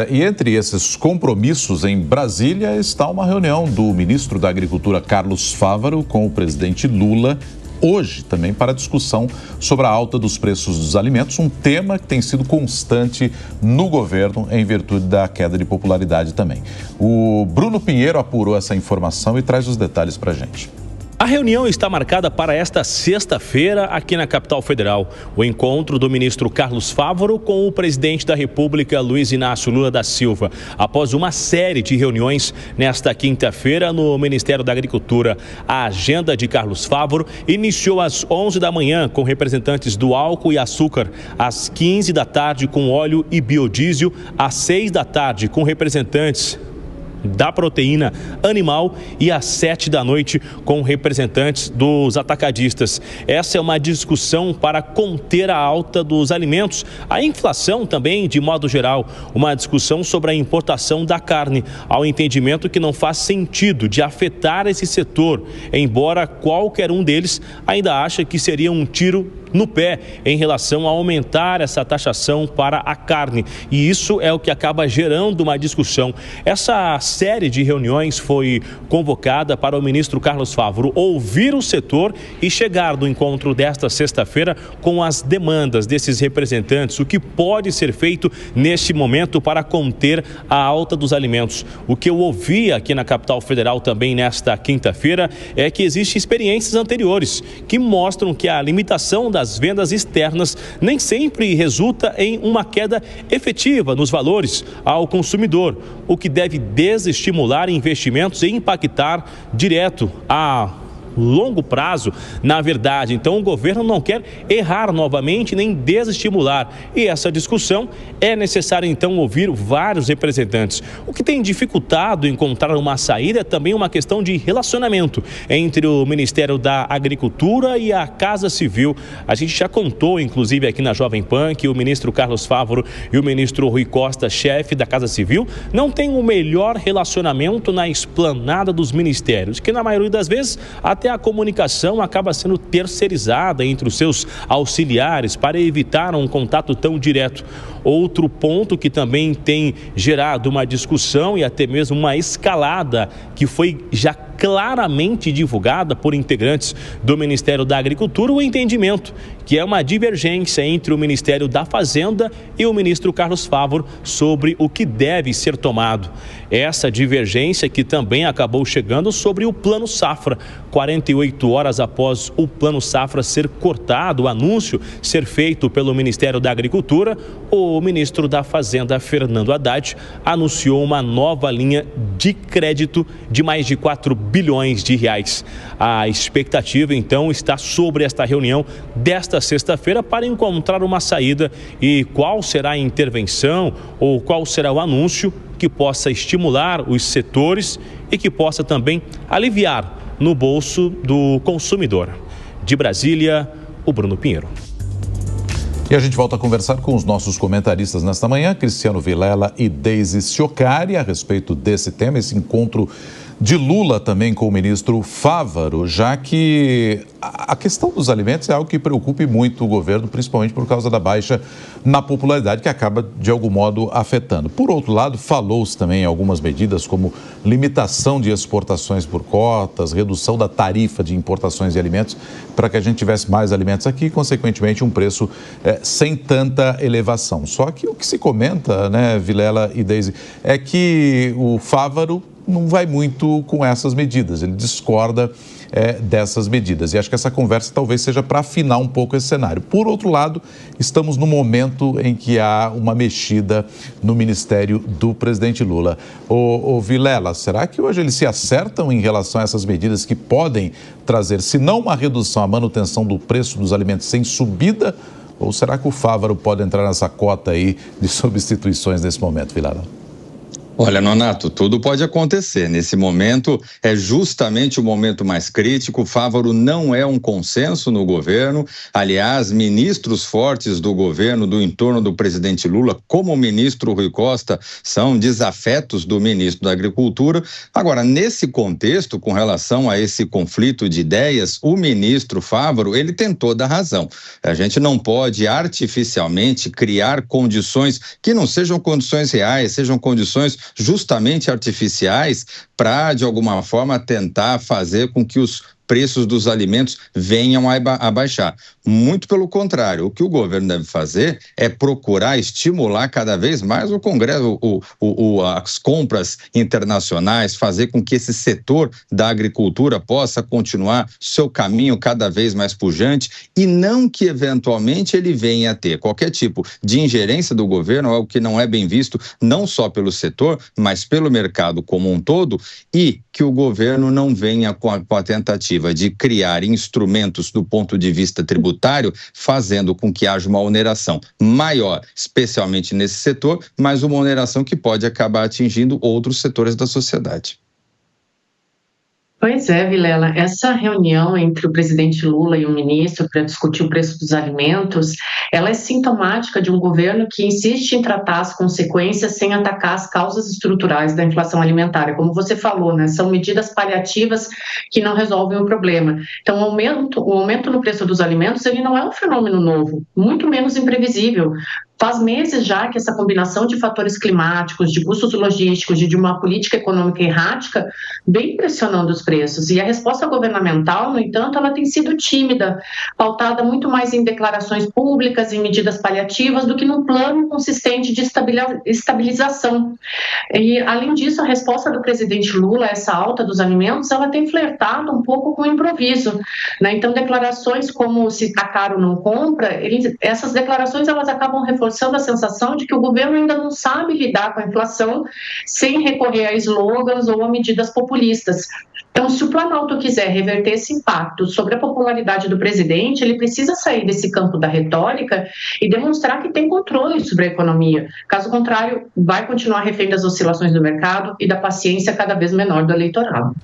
E entre esses compromissos em Brasília está uma reunião do ministro da Agricultura, Carlos Fávaro, com o presidente Lula, hoje também para discussão sobre a alta dos preços dos alimentos, um tema que tem sido constante no governo em virtude da queda de popularidade também. O Bruno Pinheiro apurou essa informação e traz os detalhes para a gente. A reunião está marcada para esta sexta-feira aqui na capital federal. O encontro do ministro Carlos Fávaro com o presidente da República, Luiz Inácio Lula da Silva. Após uma série de reuniões nesta quinta-feira no Ministério da Agricultura, a agenda de Carlos Fávaro iniciou às 11 da manhã com representantes do álcool e açúcar, às 15 da tarde com óleo e biodiesel, às 6 da tarde com representantes da proteína animal e às 7 da noite com representantes dos atacadistas. Essa é uma discussão para conter a alta dos alimentos, a inflação também de modo geral, uma discussão sobre a importação da carne, ao entendimento que não faz sentido de afetar esse setor, embora qualquer um deles ainda acha que seria um tiro no pé em relação a aumentar essa taxação para a carne, e isso é o que acaba gerando uma discussão. Essa série de reuniões foi convocada para o ministro Carlos Fávaro ouvir o setor e chegar no encontro desta sexta-feira com as demandas desses representantes, o que pode ser feito neste momento para conter a alta dos alimentos. O que eu ouvi aqui na capital federal também nesta quinta-feira é que existem experiências anteriores que mostram que a limitação das vendas externas nem sempre resulta em uma queda efetiva nos valores ao consumidor, o que deve desestimular investimentos e impactar direto a longo prazo, na verdade. Então o governo não quer errar novamente nem desestimular, e essa discussão é necessário então ouvir vários representantes. O que tem dificultado encontrar uma saída é também uma questão de relacionamento entre o Ministério da Agricultura e a Casa Civil. A gente já contou inclusive aqui na Jovem Pan que o ministro Carlos Fávaro e o ministro Rui Costa, chefe da Casa Civil, não têm o melhor relacionamento na esplanada dos ministérios, que na maioria das vezes até a comunicação acaba sendo terceirizada entre os seus auxiliares para evitar um contato tão direto. Outro ponto que também tem gerado uma discussão e até mesmo uma escalada que foi já claramente divulgada por integrantes do Ministério da Agricultura, o entendimento que é uma divergência entre o Ministério da Fazenda e o ministro Carlos Fávaro sobre o que deve ser tomado. Essa divergência que também acabou chegando sobre o Plano Safra. 48 horas após o Plano Safra ser cortado, o anúncio ser feito pelo Ministério da Agricultura, o ministro da Fazenda, Fernando Haddad, anunciou uma nova linha de crédito de mais de 4 bilhões de reais. A expectativa, então, está sobre esta reunião desta sexta-feira para encontrar uma saída. E qual será a intervenção ou qual será o anúncio que possa estimular os setores e que possa também aliviar no bolso do consumidor. De Brasília, o Bruno Pinheiro. E a gente volta a conversar com os nossos comentaristas nesta manhã, Cristiano Vilela e Deise Ciocari, a respeito desse tema, esse encontro de Lula também com o ministro Fávaro, já que a questão dos alimentos é algo que preocupa muito o governo, principalmente por causa da baixa na popularidade, que acaba, de algum modo, afetando. Por outro lado, falou-se também em algumas medidas, como limitação de exportações por cotas, redução da tarifa de importações de alimentos, para que a gente tivesse mais alimentos aqui e, consequentemente, um preço sem tanta elevação. Só que o que se comenta, né, Vilela e Deise, é que o Fávaro não vai muito com essas medidas, ele discorda dessas medidas. E acho que essa conversa talvez seja para afinar um pouco esse cenário. Por outro lado, estamos no momento em que há uma mexida no ministério do presidente Lula. Ô Vilela, será que hoje eles se acertam em relação a essas medidas que podem trazer, se não uma redução, a manutenção do preço dos alimentos sem subida? Ou será que o Fávaro pode entrar nessa cota aí de substituições nesse momento, Vilela? Olha, Nonato, tudo pode acontecer. Nesse momento, é justamente o momento mais crítico. O Fávaro não é um consenso no governo. Aliás, ministros fortes do governo, do entorno do presidente Lula, como o ministro Rui Costa, são desafetos do ministro da Agricultura. Agora, nesse contexto, com relação a esse conflito de ideias, o ministro Fávaro, ele tem toda a razão. A gente não pode artificialmente criar condições que não sejam condições reais, sejam condições justamente artificiais para, de alguma forma, tentar fazer com que os preços dos alimentos venham a baixar. Muito pelo contrário, o que o governo deve fazer é procurar estimular cada vez mais o Congresso, as compras internacionais, fazer com que esse setor da agricultura possa continuar seu caminho cada vez mais pujante e não que eventualmente ele venha a ter qualquer tipo de ingerência do governo, algo que não é bem visto não só pelo setor, mas pelo mercado como um todo, e que o governo não venha com a tentativa de criar instrumentos do ponto de vista tributário, fazendo com que haja uma oneração maior, especialmente nesse setor, mas uma oneração que pode acabar atingindo outros setores da sociedade. Pois é, Vilela, essa reunião entre o presidente Lula e o ministro para discutir o preço dos alimentos, ela é sintomática de um governo que insiste em tratar as consequências sem atacar as causas estruturais da inflação alimentar. Como você falou, né, são medidas paliativas que não resolvem o problema. Então, o aumento no preço dos alimentos, ele não é um fenômeno novo, muito menos imprevisível. Faz meses já que essa combinação de fatores climáticos, de custos logísticos e de uma política econômica errática vem pressionando os preços. E a resposta governamental, no entanto, ela tem sido tímida, pautada muito mais em declarações públicas, em medidas paliativas, do que num plano consistente de estabilização. E, além disso, a resposta do presidente Lula a essa alta dos alimentos, ela tem flertado um pouco com o improviso, né? Então, declarações como "se tá caro, não compra", essas declarações elas acabam reforçando a sensação de que o governo ainda não sabe lidar com a inflação sem recorrer a slogans ou a medidas populistas. Então, se o Planalto quiser reverter esse impacto sobre a popularidade do presidente, ele precisa sair desse campo da retórica e demonstrar que tem controle sobre a economia. Caso contrário, vai continuar refém das oscilações do mercado e da paciência cada vez menor do eleitorado.